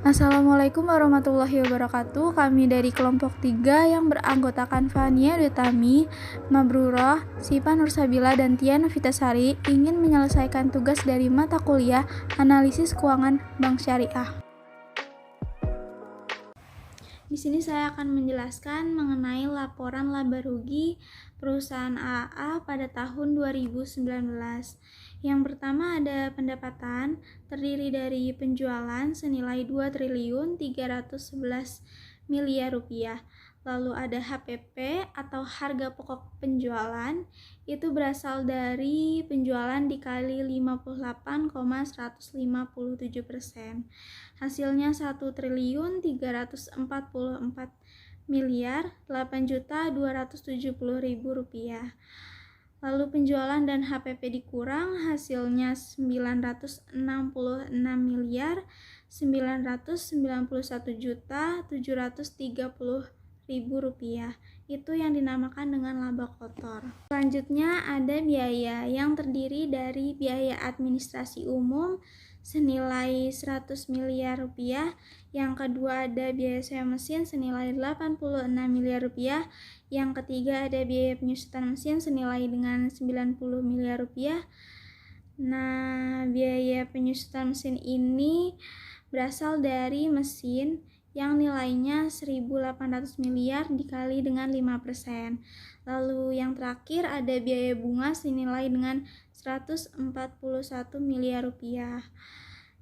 Assalamualaikum warahmatullahi wabarakatuh. Kami dari kelompok 3 yang beranggotakan Fania Dutami, Mabrurah, Sipa Nursabila, dan Tia Novitasari ingin menyelesaikan tugas dari mata kuliah Analisis Keuangan Bank Syariah. Di sini saya akan menjelaskan mengenai laporan laba rugi perusahaan AAA pada tahun 2019. Yang pertama ada pendapatan terdiri dari penjualan senilai 2.311 miliar rupiah. Lalu ada HPP atau harga pokok penjualan, itu berasal dari penjualan dikali 58,157%. Hasilnya 1.344 miliar 8.270.000 rupiah. Lalu penjualan dan HPP dikurang, hasilnya 966 miliar 991.730.000 rupiah. Itu yang dinamakan dengan laba kotor. Selanjutnya ada biaya yang terdiri dari biaya administrasi umum senilai 100 miliar rupiah. Yang kedua ada biaya sewa mesin senilai 86 miliar rupiah. Yang ketiga ada biaya penyusutan mesin senilai dengan 90 miliar rupiah. Nah, biaya penyusutan mesin ini berasal dari mesin yang nilainya 1.800 miliar dikali dengan 5%. Lalu yang terakhir ada biaya bunga senilai dengan 141 miliar rupiah.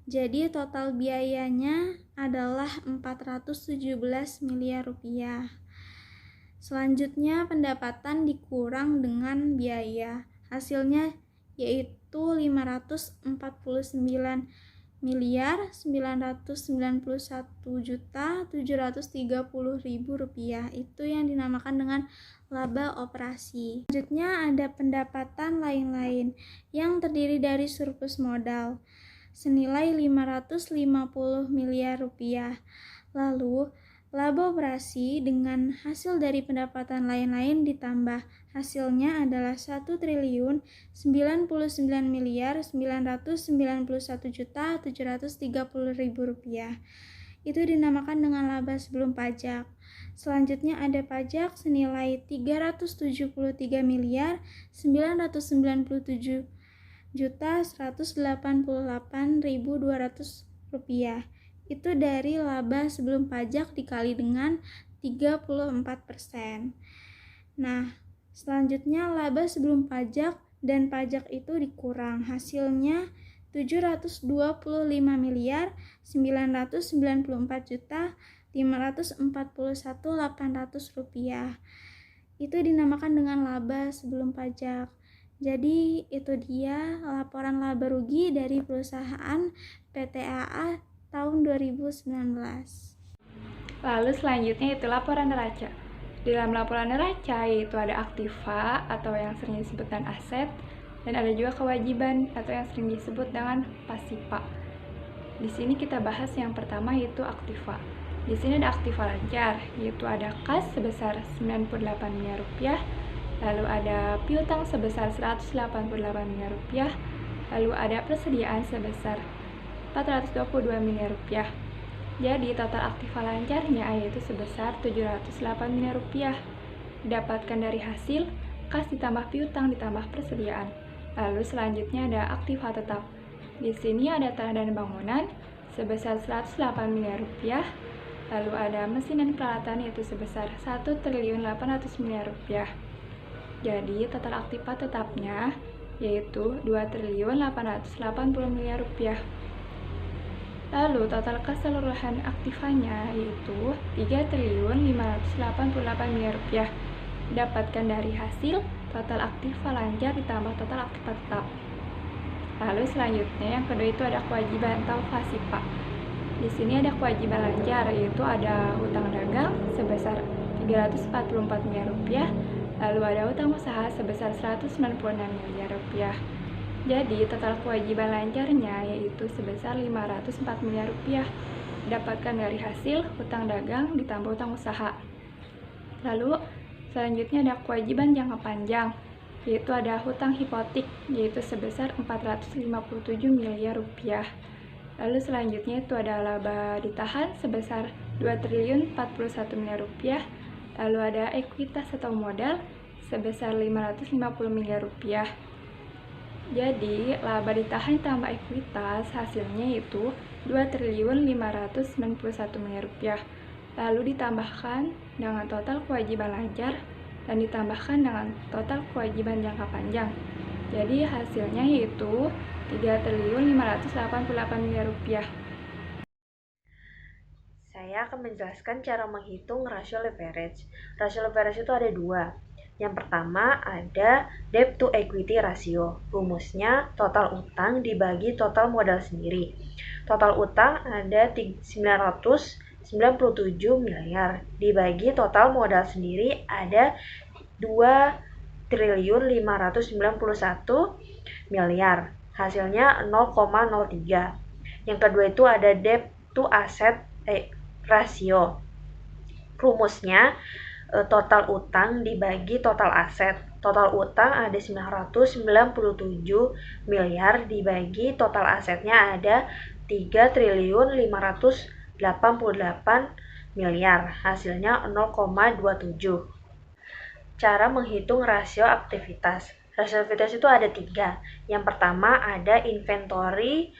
Jadi total biayanya adalah 417 miliar rupiah. Selanjutnya pendapatan dikurang dengan biaya. Hasilnya yaitu 549 miliar 991.730.000 rupiah. Itu yang dinamakan dengan laba operasi. Selanjutnya ada pendapatan lain-lain yang terdiri dari surplus modal senilai 550 miliar rupiah. Lalu laba operasi dengan hasil dari pendapatan lain-lain ditambah hasilnya adalah 1.099 miliar 991.730.000 rupiah. Itu dinamakan dengan laba sebelum pajak. Selanjutnya ada pajak senilai 373 miliar 997.188.200 rupiah. Itu dari laba sebelum pajak dikali dengan 34%. Nah, selanjutnya laba sebelum pajak dan pajak itu dikurang. Hasilnya 725 miliar 994.541.800 rupiah. Itu dinamakan dengan laba sebelum pajak. Jadi itu dia laporan laba rugi dari perusahaan PT AA tahun 2019. Lalu selanjutnya itu laporan neraca. Di dalam laporan neraca yaitu ada aktiva atau yang sering disebut dengan aset, dan ada juga kewajiban atau yang sering disebut dengan pasifa. Di sini kita bahas yang pertama yaitu aktiva. Di sini ada aktiva lancar, yaitu ada kas sebesar 98 miliar rupiah, lalu ada piutang sebesar 188 miliar rupiah, lalu ada persediaan sebesar 422 miliar rupiah. Jadi total aktiva lancarnya yaitu sebesar 708 miliar rupiah. Didapatkan dari hasil kas ditambah piutang ditambah persediaan. Lalu selanjutnya ada aktiva tetap. Di sini ada tanah dan bangunan sebesar 108 miliar rupiah. Lalu ada mesin dan peralatan yaitu sebesar 1.800 miliar rupiah. Jadi total aktiva tetapnya yaitu 2.880 miliar rupiah. Lalu total keseluruhan aktivanya yaitu 3.588 miliar rupiah. Didapatkan dari hasil total aktiva lancar ditambah total aktiva tetap. Lalu selanjutnya yang kedua itu ada kewajiban atau pasifa. Di sini ada kewajiban lancar yaitu ada hutang dagang sebesar 344 miliar rupiah, lalu ada hutang usaha sebesar 196 miliar rupiah. Jadi total kewajiban lancarnya yaitu sebesar 504 miliar rupiah. Didapatkan dari hasil hutang dagang ditambah hutang usaha. Lalu selanjutnya ada kewajiban jangka panjang yaitu ada hutang hipotek yaitu sebesar 457 miliar rupiah. Lalu selanjutnya itu ada laba ditahan sebesar 2.041 miliar rupiah. Lalu ada ekuitas atau modal sebesar 550 miliar rupiah. Jadi, laba ditahan tambah ekuitas hasilnya itu 2.591 miliar rupiah. Lalu ditambahkan dengan total kewajiban lancar dan ditambahkan dengan total kewajiban jangka panjang. Jadi hasilnya yaitu 3.588 miliar rupiah. Saya akan menjelaskan cara menghitung rasio leverage. Rasio leverage itu ada dua. Yang pertama ada debt to equity ratio. Rumusnya total utang dibagi total modal sendiri. Total utang ada 997 miliar dibagi total modal sendiri ada 2.591 miliar. Hasilnya 0,03. Yang kedua itu ada debt to asset rasio. Rumusnya total utang dibagi total aset. Total utang ada 997 miliar dibagi total asetnya ada 3.588 miliar. Hasilnya 0,27. Cara menghitung rasio aktivitas. Rasio aktivitas itu ada 3. Yang pertama ada inventory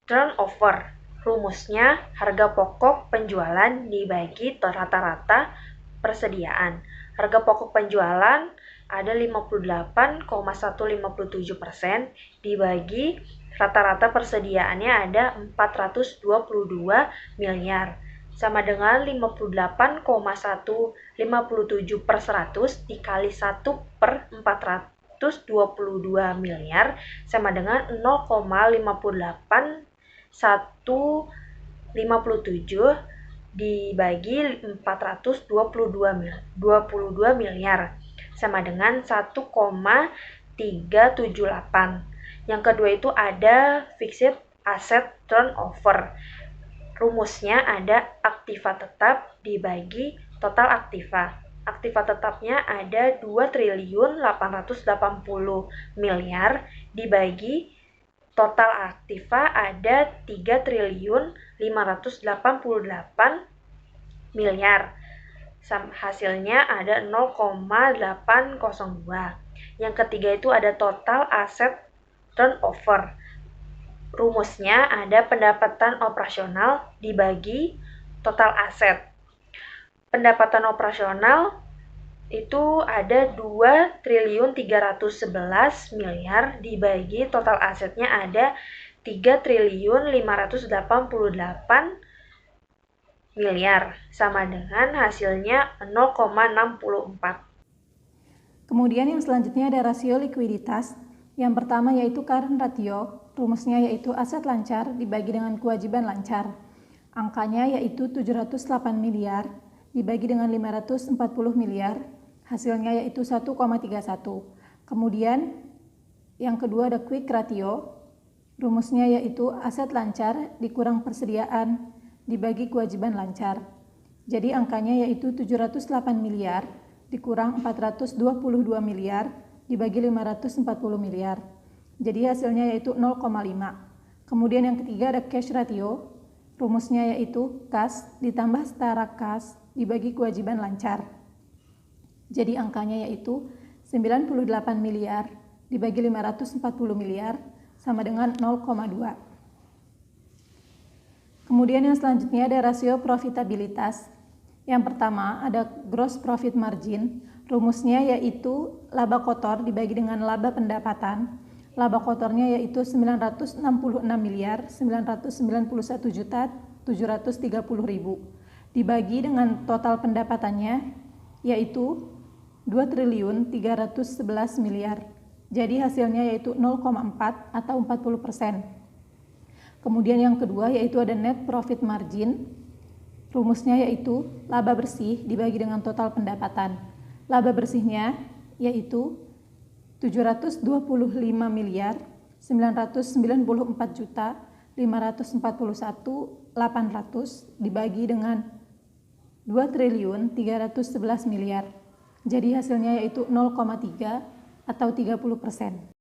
turnover. Rumusnya harga pokok penjualan dibagi rata-rata persediaan. Harga pokok penjualan ada 58,157% dibagi rata-rata persediaannya ada 422 miliar. Sama dengan 58,157/100 dikali 1/422 miliar sama dengan 0,58157 dibagi 422 miliar sama dengan 1,378. Yang kedua itu ada fixed asset turnover. Rumusnya ada aktiva tetap dibagi total aktiva. Aktiva tetapnya ada 2.880 miliar dibagi total aktiva ada 3.588 miliar. Hasilnya ada 0,802. Yang ketiga itu ada total aset turnover. Rumusnya ada pendapatan operasional dibagi total aset. Pendapatan operasional itu ada 2.311 miliar dibagi total asetnya ada 3.588 miliar sama dengan hasilnya 0,64. Kemudian yang selanjutnya ada rasio likuiditas. Yang pertama yaitu current ratio, rumusnya yaitu aset lancar dibagi dengan kewajiban lancar. Angkanya yaitu 708 miliar dibagi dengan 540 miliar, hasilnya yaitu 1,31. Kemudian yang kedua ada quick ratio, rumusnya yaitu aset lancar dikurang persediaan dibagi kewajiban lancar. Jadi angkanya yaitu 708 miliar dikurang 422 miliar dibagi 540 miliar. Jadi hasilnya yaitu 0,5. Kemudian yang ketiga ada cash ratio, rumusnya yaitu kas ditambah setara kas dibagi kewajiban lancar. Jadi angkanya yaitu 98 miliar dibagi 540 miliar sama dengan 0,2. Kemudian yang selanjutnya ada rasio profitabilitas. Yang pertama ada gross profit margin, rumusnya yaitu laba kotor dibagi dengan laba pendapatan. Laba kotornya yaitu 966 miliar 991 juta 730.000 dibagi dengan total pendapatannya yaitu 2.311 miliar. Jadi hasilnya yaitu 0,4 atau 40%. Kemudian yang kedua yaitu ada net profit margin. Rumusnya yaitu laba bersih dibagi dengan total pendapatan. Laba bersihnya yaitu 725 miliar 994 juta 541.800 dibagi dengan 2.311 miliar. Jadi hasilnya yaitu 0,3 atau 30%.